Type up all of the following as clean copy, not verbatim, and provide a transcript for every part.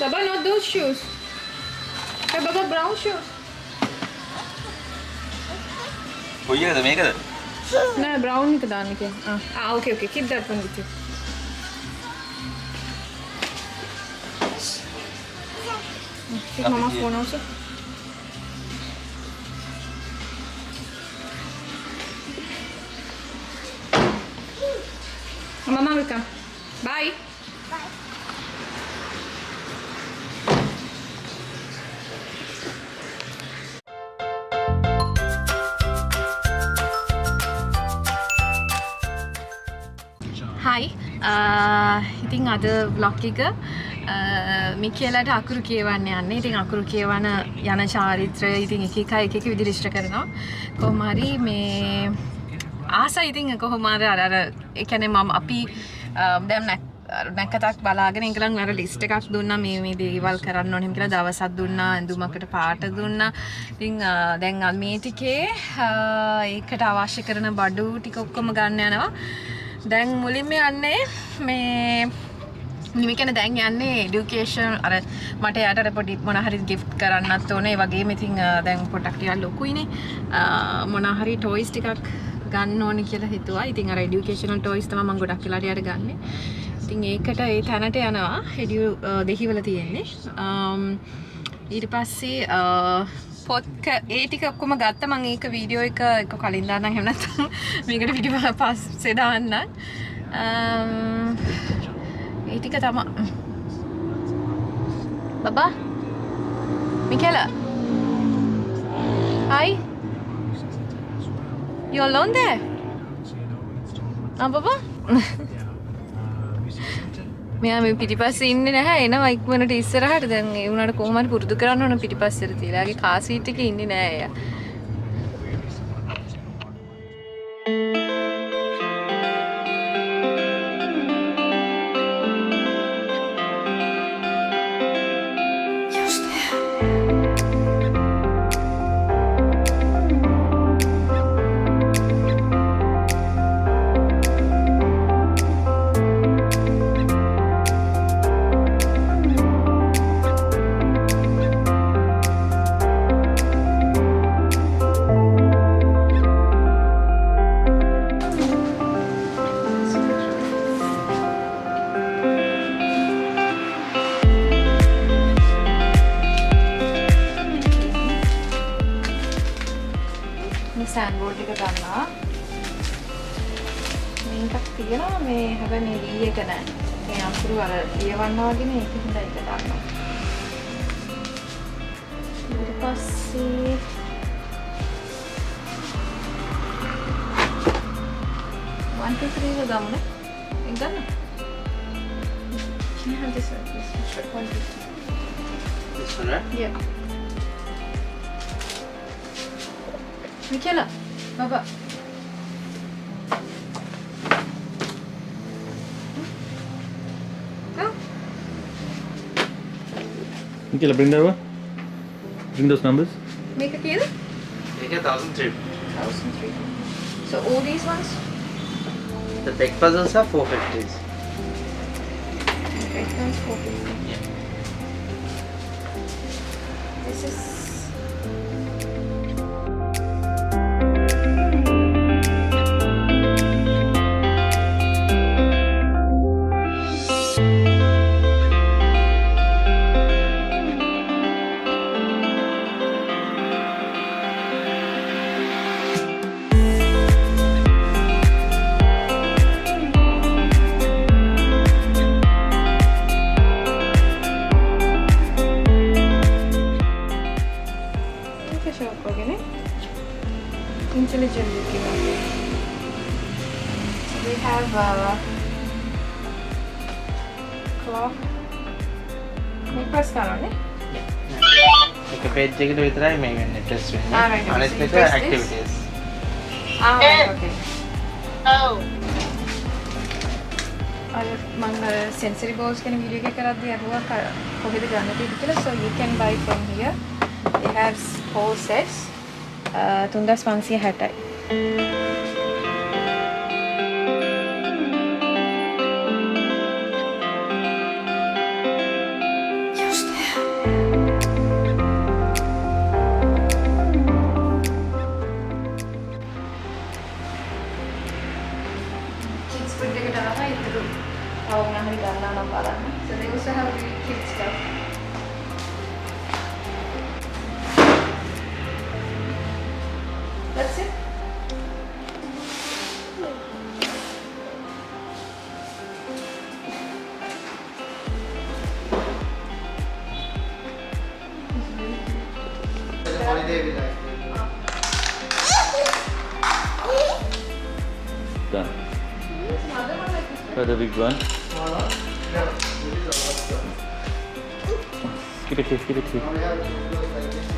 Baba, not those shoes. Hey, Baba, brown shoes. කොයි එකද මේකද? No, brown එක දාන්න කියලා. Okay, okay. Keep that one with you. Take Mama's phone also. Mama will come. Bye. Hi. ඉතින් අද vlog එක මිකේලට අකුරු කියවන්න යන්නේ. ඉතින් අකුරු කියවන යන චාරිත්‍රය ඉතින් එක එක විදිහට ඉෂ්ට කරනවා. කොහොම හරි මේ ආසයි ඉතින් කොහොම හරි අර ඒ කියන්නේ මම අපි දැන් නැකතක් බලාගෙන ඉඳන් අර ලිස්ට් එකක් දුන්නා මේ දේවල් කරන්න ඕනේ කියලා දවසක් දුන්නා ඇඳුමකට පාට දුන්නා. ඉතින් දැන් මේ ටිකේ ඒකට අවශ්‍ය කරන බඩු ටික ඔක්කොම ගන්න යනවා. දැන් මුලින්ම යන්නේ මේ නිමිකන දැන් යන්නේ এডুকেෂන් අර මට යාට පොඩි මොන හරි gift කරන්නත් ඕනේ. ඒ වගේම ඉතින් දැන් පොඩක් ටිකක් ලොකුයිනේ. මොන හරි toys ටිකක් ගන්න ඕනේ කියලා හිතුවා. ඉතින් අර educational toys තමයි මම ගොඩක් වෙලාට යාට ගන්නෙ. ඉතින් ඒකට ඒ තැනට යනවා දෙහිවල තියෙන්නේ. ඊට පස්සේ පොත් ඒ ටික ඔක්කොම ගත්තා. මම ඒක වීඩියෝ එක කලින් දාන්නම්. එහෙම නැත්නම් මේකට වීඩියෝ පස්සේ දාන්නම්. ඒ ටික තමයි. බබා Michaela. Hi. You alone there? Baba? මෙයා මේ පිටිපස්සේ ඉන්නේ නැහැ. එනවා ඉක්මනට ඉස්සරහට. දැන් ඒ උනාට කොහොම හරි පුරුදු කරන්න ඕන පිටිපස්සට තියලා. යාගේ කාර් සීට් එකේ ඉන්නේ නැහැ එයා. සෑන්ඩ්බෝඩ් එක ගන්නවා. මේකක් තියෙනවා මේ හැබැයි මේ ලී එක නෑ. මේ අකුරු අර ලියවන්න වගේ නේ ඒක හින්දා ඒක ගන්නවා. ඊට පස්සේ 1 2 3 ගමනේ. ඒක ගන්න. Can you have this one? This one. This one, right? Yeah. Michaela, Baba. Go. Michaela, bring that over. Bring those numbers. Make a kill. ඒක 1003. 1003. So all these ones? The big puzzles are 450s. Okay, one's 450. Yeah. This is intelligent looking one. We have a clock. Make press කරන්න එක page එකකට විතරයි මේ වෙන්නේ test වෙන්නේ. right, අනිත් so you එක press this? activities. right, okay. Oh. අර මම sensory balls කියන වීඩියෝ එක කරද්දී අහුවා කොහෙද ගන්න තියෙද කියලා. So you can buy from here. They have 4 sets. 3560යි. food එකට ආවා ඒක තව හරි ගන්නවා නම් බලන්න. So they also have really cute stuff. That's it. holiday villa. Done. For the big one. Smaller? No. This is the last one. Keep it here, keep it here. Now we have two floors like this.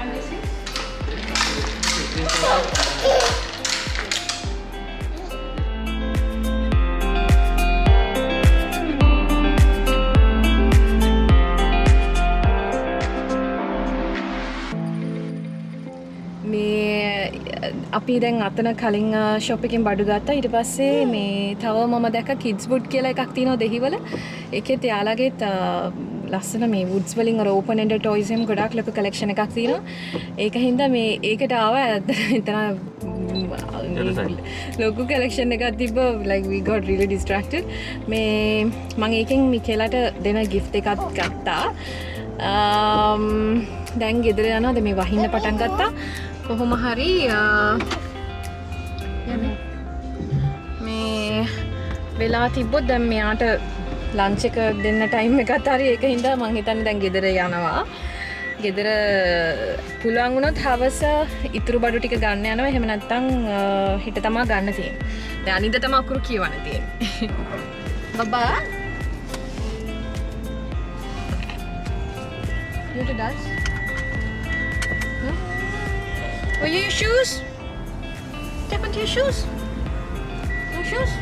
And this is? අපි දැන් අතන කලින් shop එකෙන් බඩු ගත්තා. ඊට පස්සේ මේ තව මම දැක්ක කිඩ්ස් වුඩ් කියලා එකක් තියෙනවා දෙහිවල. ඒකෙත් යාළගෙත් ලස්සන මේ වුඩ්ස් වලින් අර ඕපන් එන්ඩඩ් ටොයිස් එහෙම ගොඩාක් ලොකු කලෙක්ෂන් එකක් තියෙනවා. ඒක හින්දා මේ ඒකට ආවා. එතන ලොකු කලෙක්ෂන් එකක් තිබ්බ. like we got really distracted. මේ මම ඒකෙන් මිකේලාට දෙන gift එකක් ගත්තා. දැන් ගෙදර යනවා. මේ වහින්න පටන් ගත්තා. කොහොම හරි මේ වෙලා තිබ්බොත් දැන් මෙයාට ලන්ච් එක දෙන්න ටයිම් එකත් හරි ඒක හින්දා මං හිතන්නේ දැන් ගෙදර යනවා. ගෙදර පුළුවන් වුණොත් හවස ඉතුරු බඩු ටික ගන්න යනවා. එහෙම නැත්නම් හිට තමා ගන්න තියෙන්නේ. දැන් අනිද්දා තමයි අකුරු කියවන්න තියෙන්නේ. බබා you to dance? Were you your shoes? Step into your shoes. No shoes?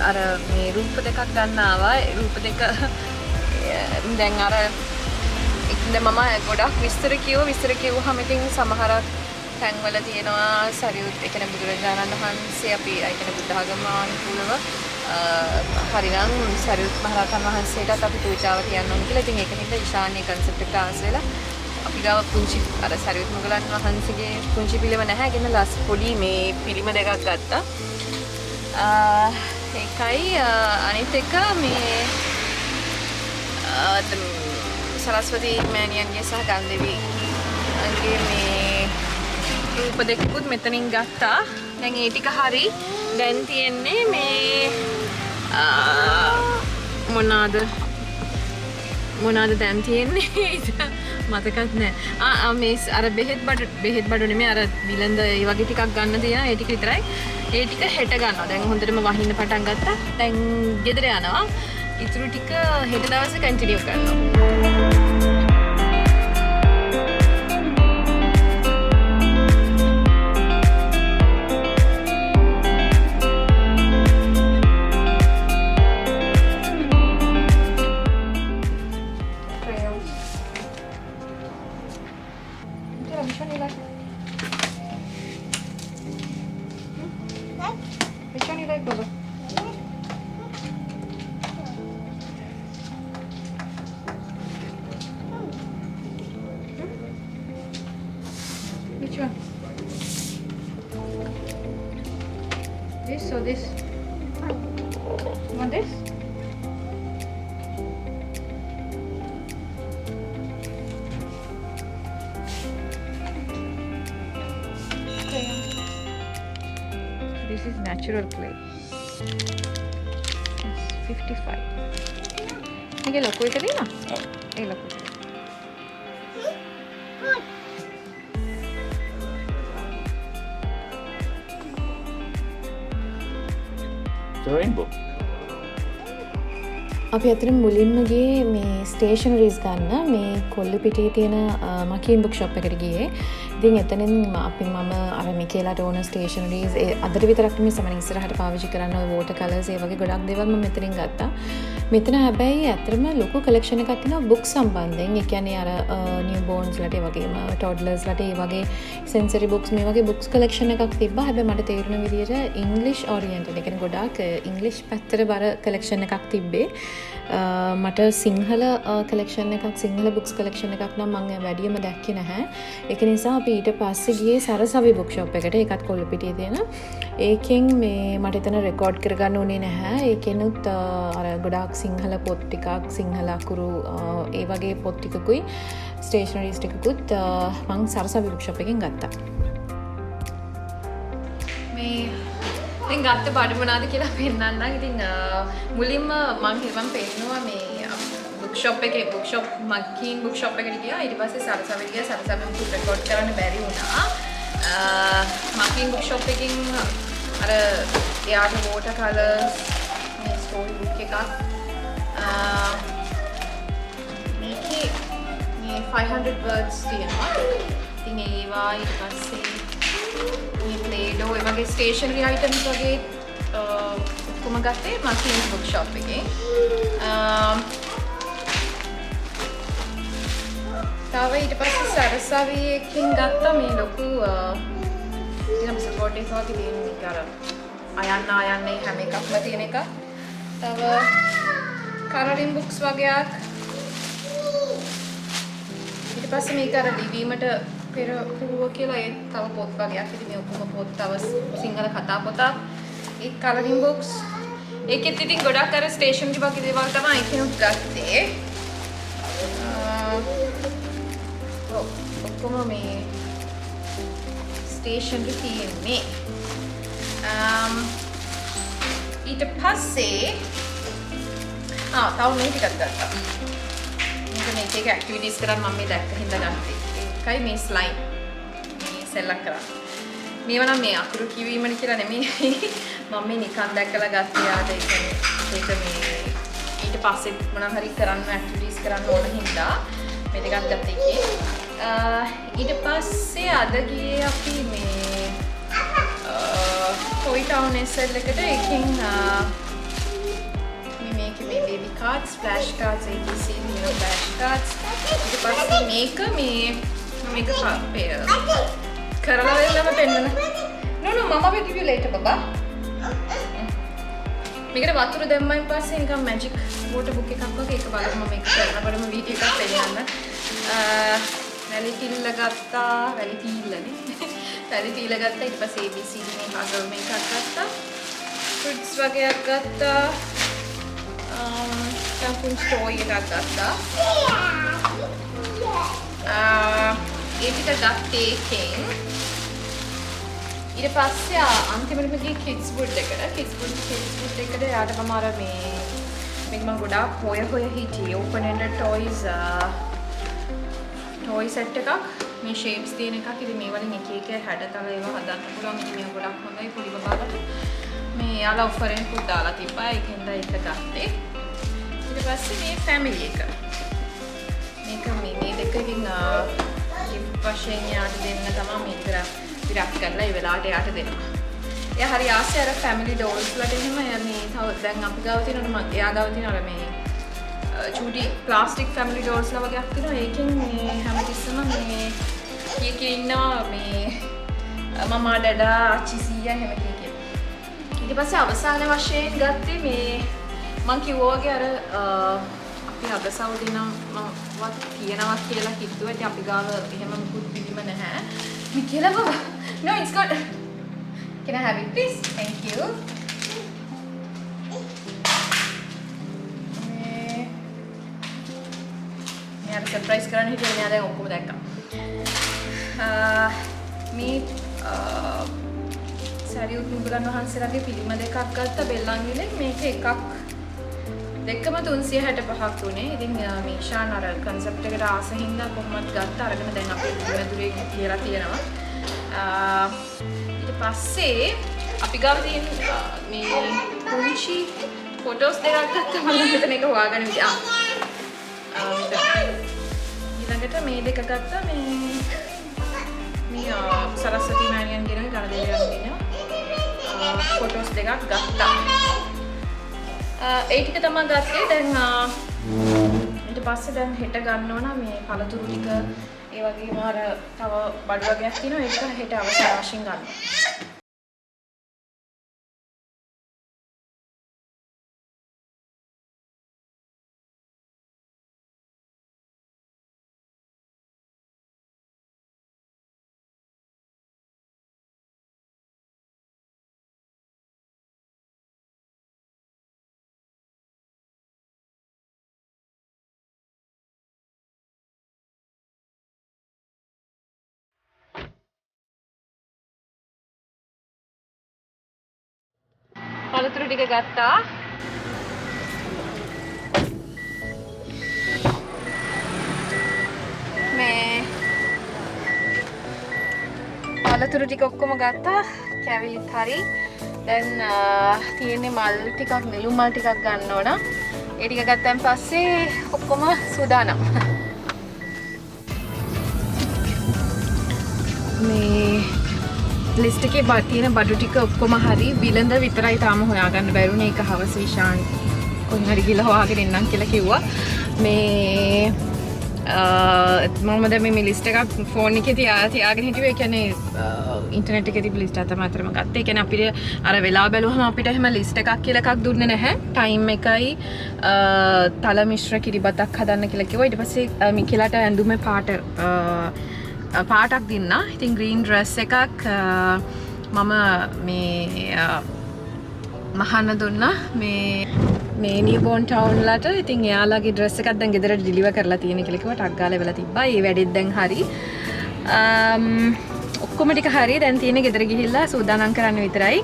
අර මේ රූප දෙකක් ගන්න ආවා. රූප දෙක දැන් අර ඉතින් මම ගොඩක් විස්තර කිව්වහම ඉතින් සමහරක් තැන්වල තියෙනවා සරියුත් ඒ කියන්නේ බුදුරජාණන් වහන්සේ අපි ඒ කියන්නේ බුද්ධ ආගම අනුකූලව හරිනම් සරියුත් මහරහතන් වහන්සේටත් අපි පූජාව තියන්න ඕන කියලා. ඉතින් ඒක හින්දා ඊශාන්‍ය කන්සෙප්ට් එකට ආස වෙලා අපි ගාව පුංචි අර සරියුත් මුගලන් වහන්සේගේ පුංචි පිළිම නැහැ. ගෙන ලස් පොඩි මේ පිළිම දෙකක් ගත්තා. ඒකයි අනිත් එක මේ සරස්වති මෑණියන්ගේ සහ ගන්දෙවිගේ මේ රූප දෙකකුත් මෙතනින් ගත්තා. දැන් ඒ ටික හරි. දැන් තියෙන්නේ මේ මොනවාද දැන් තියෙන්නේ මතකත් නෑ. මේ අර බෙහෙත් බඩු නෙමෙයි අර විලඳ ඒ වගේ ටිකක් ගන්න තියෙනවා. ඒ ටික විතරයි. ඒ ටික හෙට ගන්නවා. දැන් හොඳටම වහින්න පටන් ගත්තා. දැන් ගෙදර යනවා. ඉතුරු ටික හෙට දවසේ කන්ටිනියු කරනවා. Which one you like, Baba? Which one? This or this? You want this? This is natural clay. It's 55. Ini loko itu dia na? Loko. It's a rainbow. අපි අතරින් මුලින්ම ගියේ මේ ස්ටේෂනරිස් ගන්න මේ කොල්ලපිටියේ තියෙන මකීන් බුක් ෂොප් එකට ගියේ. ඉතින් එතනින් මම අර මිකේලාට ඕන ස්ටේෂනරිස් අදට විතරක් නෙමෙයි සමහර ඉස්සරහට පාවිච්චි කරන්න ඔය වෝටර් කලර්ස් ඒ වගේ ගොඩක් දේවල් මම මෙතනින් ගත්තා. මෙතන හැබැයි ඇත්තටම ලොකු කලෙක්ෂන් එකක් තියෙනවා බුක් සම්බන්ධයෙන්. ඒ කියන්නේ අර නිව් බෝර්න්ස් ලට ඒ වගේම ටොඩ්ලර්ස් ලට ඒ වගේ සෙන්සරි බුක්ස් මේ වගේ බුක්ස් කලෙක්ෂන් එකක් තිබ්බා. හැබැයි මට තේරුණ විදිහට ඉංග්ලිෂ් ඔරියන්ටඩ්. ඒ කියන්නේ ගොඩාක් ඉංග්ලිෂ් පැත්තට බර කලෙක්ෂන් එකක් තිබ්බේ. මට සිංහල කලෙක්ෂන් එකක් සිංහල බුක්ස් කලෙක්ෂන් එකක් නම් මම වැඩියම දැක්කේ නැහැ. ඒක නිසා අපි ඊට පස්සේ ගියේ සරසවි බුක් ෂොප් එකට. ඒකත් කොල්ලපිටියේ තියෙන. ඒකෙන් මේ මට එතන රෙකෝඩ් කරගන්න උනේ නැහැ. ඒකෙනුත් අර ගොඩාක් සිංහල පොත් ටිකක් සිංහල අකුරු ඒ වගේ පොත් ටිකකුයි ස්ටේෂනරිස් ටිකකුත් මම සරසවි බුක් ෂොප් එකෙන් ගත්තා. මේ ඉතින් ගත්ත බඩ මොනවාද කියලා පෙන්නන්නම්. ඉතින් මුලින්ම මම පෙන්නුවා මේ බුක් ෂොප් එකේ බුක් ෂොප් මක්කීන් බුක් ෂොප් එකට ගියා. ඊට පස්සේ සරසවිට ගියා. සරසවිට බුක් රෙකෝඩ් කරන්න බැරි වුණා. මක්කීන් බුක් ෂොප් එකකින් අර එයාට වෝටර් කලර්ස් මේ ස්ටෝරි බුක් එකක් මේකේ මේ 500 words තියෙනවා. ඉතින් ඒවා ඊට පස්සේ මේ ප්ලේඩෝ ඒ වගේ ස්ටේෂනරි අයිටම්ස් වගේ ඔක්කොම ගත්තේ මක්කීන් බුක් ෂොප් එකේ. තව ඊට පස්සේ සරසවි එකකින් ගත්තා මේ ලොකු ඉතින් සපෝට් එකක් වගේ තියෙන එක අර අයන්නේ හැම එකක්ම තියෙන එක. තව කලරින් බුක්ස් වගේක්. ඊට පස්සේ මේක අර ලිවීමට පෙරහුරුව කියලා ඒ තව පොත් වගේක්. ඉතින් මේ ඔක්කොම පොත් තව සිංහල කතා පොතක්. ඒ කලරින් බුක්ස්. ඒකෙත් ඉතින් ගොඩක් අර ස්ටේෂනරි වගේ දේවල් තමයි ඒකෙනුත් ගත්තේ. ඔක්කොම මේ ස්ටේෂනරි තියෙන්නේ. ඊට පස්සේ තව මේ ටිකක් ගත්තා. මේක ඇක්ටිවිටීස් කරන් මම මේ දැක්ක හින්දා ගත්තේ. ඒකයි මේ ස්ලයිම්. මේ සෙල්ලම් කරා. මේව නම් මේ අකුරු කියවීමනේ කියලා නෙමෙයි. මම මේ නිකන් දැක්කලා ගත්තේ ආද ඒක මේ ඊට පස්සේ මොනවා හරි කරන්න ඇක්ටිවිටීස් කරන්න ඕන හින්දා මේ දෙකක් ගත්තා එකේ. ඊට පස්සේ අද ගියේ අපි මේ Toy Town SL එකට. ඒකෙන් මේකේ මේ baby cards, flash cards, ABC මේ flash cards. ඊට පස්සේ මේක කරලා වෙලම පෙන්නන. No mama will give you later baba. මේකට වතුර දැම්මයින් පස්සේ නිකන් magic water book එකක් වගේ ඒක බලමු මේක කරනකොටම වීඩියෝ එකක් පෙන්නන්න. වැලි පිල්ල ගත්තා. වැලි පිල්ලනේ. වැලි පිල්ල ගත්තා. ඊට පස්සේ ABC මේ හගල් මේකක් ගත්තා. ෆෘට්ස් වගේක් ගත්තා. පුංචි ටෝයි එකක් ගත්තා. ඒ ටික ගත්තේ එකෙන්. ඊට පස්සේ අන්තිමටම ගියේ kids wood එකට. kids wood එකට යාට මම අර මේක මම ගොඩාක් හොය හිටියේ open ended toys toy set එකක්. මේ shapes තියෙන එකක්. ඉතින් මේ වලින් එක එක හැඩතල ඒවා හදන්න පුළුවන්. ඉතින් මේක ගොඩක් හොඳයි පොඩි බබාලට. මේ යාලා ඔෆර් එකක් දාලා තිබ්බා. ඒකෙන්ද ඒක ගත්තේ. ඊට පස්සේ මේ family එක. මේක මේ දෙකකින් වශයෙන් යාට දෙන්න තමයි මේක විරක් කරලා ඒ වෙලාවට යාට දෙනවා. එයා හරි ආසයි අර family dolls වලට එහෙම මේ තව දැන් අපි ගාව තියෙනවා එයා ගාව තියෙන අර මේ චූටි ප්ලාස්ටික් family dolls ලා වගේක් තියෙනවා. ඒකෙන් මේ හැමතිස්සම මේ කීකේ ඉන්නවා මේ මමා ඩඩා අච්චි සීයා හැම කීකේ. ඊට පස්සේ අවසාන වශයෙන් ගත්තේ මේ මං කිව්වා වගේ අර අපි අගසව් දිනම් වත් තියනවා කියලා කිව්වා. ඉතින් අපි ගාව එහෙම මුකුත් පිළිම නැහැ. Michaela baba. No, it's good. Can I have it please? Thank you. मैं सरप्राइज कराने के लिए आया आपको बताएगा. මේ සැරියුත් මුගලන් වහන්සේලාගේ පිළිම දෙකක් ගත්ත බෙල්ලන්විලේ. මේක එකක් දෙකම 365ක් උනේ. ඉතින් මීෂාන් අර concept එකට ආස හින්දා කොහොමද ගත්ත අරගෙන දැන් අපි මෙදුරේ කියලා තියෙනවා. ඊට පස්සේ අපි ගාව තියෙන මේ පුංචි ෆොටෝස් දෙකක් ගත්තා. මම මෙතන එක හොයාගන්න විදිහ. ඊළඟට මේ දෙක ගත්තා. මේ සරස්වති මෑණියන් කියන ගණදේවියන් කියන ෆොටෝස් දෙකක් ගත්තා. ඒ ටික තමයි ගත්තේ. දැන් ඊට පස්සේ දැන් හෙට ගන්න ඕන මේ පළතුරු ටික ඒ වගේම අර තව බඩු වර්ගයක් තියෙනවා. ඒක හෙට අවසන් වශයෙන් ගන්න. පළතුරු ටික ගත්තා. මේ පළතුරු ටික ඔක්කොම ගත්තා. කැවිලිත් හරි. දැන් තියෙන්නේ මල් ටිකක් නෙළුම් මල් ටිකක් ගන්න ඕන. ඒ ටික ගත්තන් පස්සේ ඔක්කොම සූදානම්. මේ ලිස්ට් එකේ තියෙන බඩු ටික ඔක්කොම හරි. බිලඳ විතරයි තාම හොයාගන්න බැරුණේ. ඒක හවස විශාන් කොහේ හරි ගිහලා හොයාගෙන එන්නම් කියලා කිව්වා. මේ මම දැන් මේ ලිස්ට් එකක් ෆෝන් එකේ තියාගෙන හිටියේ. ඒ කියන්නේ ඉන්ටර්නෙට් එකේ තිබ්බ ලිස්ට් එක තමයි අතරම ගත්තේ. ඒ කියන්නේ අපිට අර වෙලාව බැලුවම අපිට එහෙම ලිස්ට් එකක් කියලා එකක් දුන්නේ නැහැ. ටයිම් එකයි තල මිශ්‍ර කිරිබතක් හදන්න කියලා කිව්වා. ඊට පස්සේ මිකේලාට ඇඳුමේ පාටක් දින්නා. ඉතින් ග්‍රීන් ඩ්‍රෙස් එකක් මම මේ මහන්න දුන්නා. මේ නිව්බෝර්න් ටවුන් වලට. ඉතින් එයාලගේ ඩ්‍රෙස් එකක් දැන් ගෙදරට ඩිලිවර් කරලා තියෙන කියලා කිව්වා. ටක් ගාලා වෙලා තිබ්බා. ඒ වැඩෙත් දැන් හරි. ඔක්කොම ටික හරි. දැන් තියෙන්නේ ගෙදර ගිහිල්ලා සූදානම් කරන්න විතරයි.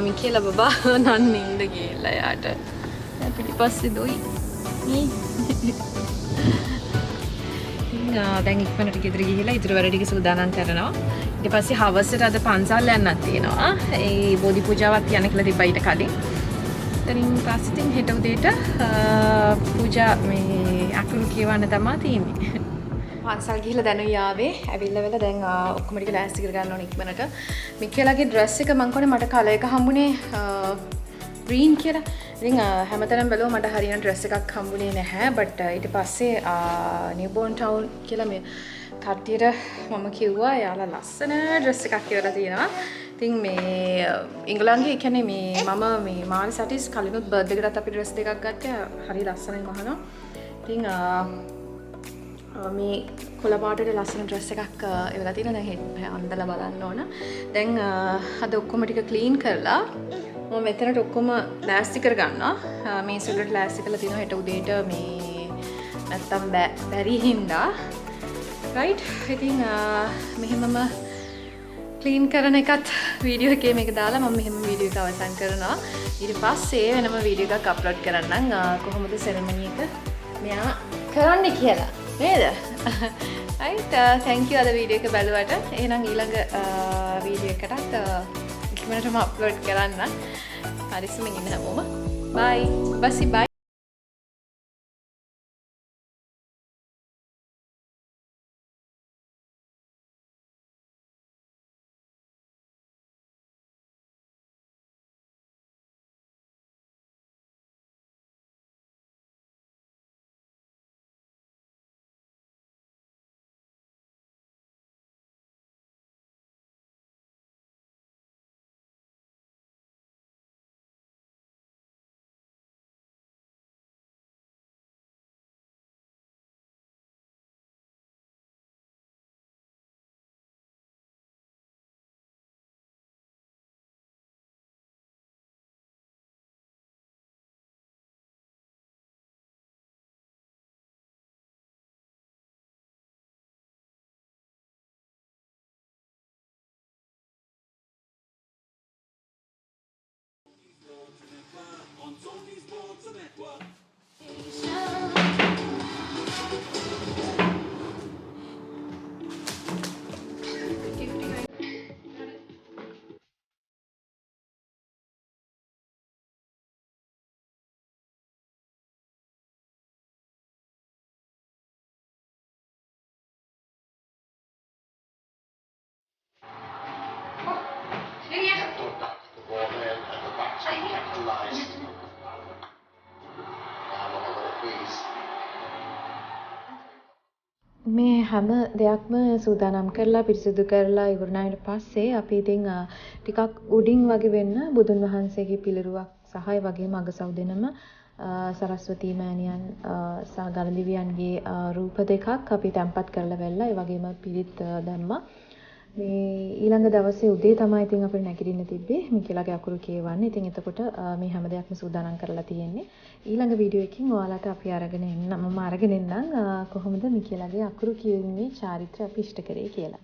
මිකේලා බබා නන් නින්ද ගිහිල්ලා යාට. දැන් පිටිපස්සේ දොයි. දැන් ඉක්මනට ගෙදර ගිහිල්ලා ඉතුරු වැඩ ටික සූදානම් කරනවා. ඊට පස්සේ හවසට අද පන්සල් යන්නත් තියෙනවා. ඒ බෝධි පූජාවක් යන්න කියලා තිබ්බා ඊට කලින්. ඉතින් පස්සේ ඉතින් හෙට උදේට පූජා මේ අකුරු කියවන්න තමයි තියෙන්නේ. පන්සල් ගිහිල්ලා දැනුයි ආවේ. ඇවිල්ලා වෙලා දැන් ඔක්කොම ටික ලෑස්ති කර ගන්න ඕනේ ඉක්මනට. මිකේලාගේ ඩ්‍රෙස් එක මං කොනේ මට කලර් එක හම්බුනේ green කියලා. ඉතින් හැමතැනම බැලුවා මට හරියන ඩ්‍රෙස් එකක් හම්බුනේ නැහැ. බට් ඊට පස්සේ නිව්බෝර්න් ටවුන් කියලා මේ කට්ටියට මම කිව්වා යාලා ලස්සන ඩ්‍රෙස් එකක් කියලා තියෙනවා. ඉතින් මේ ඉංගලන්තයේ කියන්නේ මේ මම මේ මානසටිස් කලිනුත් බර්ත්ඩේ එකකට අපි ඩ්‍රෙස් දෙකක් ගත්තා. හරි ලස්සනයි මහනවා. ඉතින් මේ කොළ පාටේ ලස්සන ඩ්‍රෙස් එකක් එවලා තියෙනවා. දැන් අන්දලා බලන්න ඕන. දැන් අද ඔක්කොම ටික ක්ලීන් කරලා මම මෙතනට ඔක්කොම ලෑස්ති කරගන්නවා. මේ සුළුට ලෑස්ති කරලා තියෙනවා හෙට උදේට මේ නැත්තම් බැරි හින්දා. රයිට්. ඉතින් මෙහෙමම ක්ලීන් කරන එකත් වීඩියෝ එකේ මේක දාලා මම මෙහෙම වීඩියෝ එක අවසන් කරනවා. ඊට පස්සේ වෙනම වීඩියෝ එකක් අප්ලෝඩ් කරන්නම් කොහොමද සෙරමනි එක මෙයා කරන්නේ කියලා. නේද? right thank you අද වීඩියෝ එක බලුවට. එහෙනම් ඊළඟ වීඩියෝ එකටත් ඉක්මනටම අප්ලෝඩ් කරන්න. හරිස්සමින් ඉන්න හැමෝම. bye. bye. මේ හැම දෙයක්ම සූදානම් කරලා පිරිසිදු කරලා ඉවරනාට පස්සේ අපි ඉතින් ටිකක් උඩින් වගේ වෙන්න බුදුන් වහන්සේගේ පිළිරුවක් සහ ඒ වගේම අගසව් දෙනම සරස්වතී මෑණියන් සහ ගණදිවියන්ගේ රූප දෙකක් අපි තැන්පත් කරලා වෙල්ලා ඒ වගේම පිරිත් දැම්මා. මේ ඊළඟ දවසේ උදේ තමයි ඉතින් අපිට නැගිටින්න තිබ්බේ මිකේලාගේ අකුරු කියවන්න. ඉතින් එතකොට මේ හැම දෙයක්ම සූදානම් කරලා තියෙන්නේ. ඊළඟ වීඩියෝ එකකින් ඔයාලට අපි අරගෙන එන්න මම අරගෙන එන්නම් කොහොමද මිකේලාගේ අකුරු කියවීමේ චාරිත්‍රය අපි ඉෂ්ට කරේ කියලා.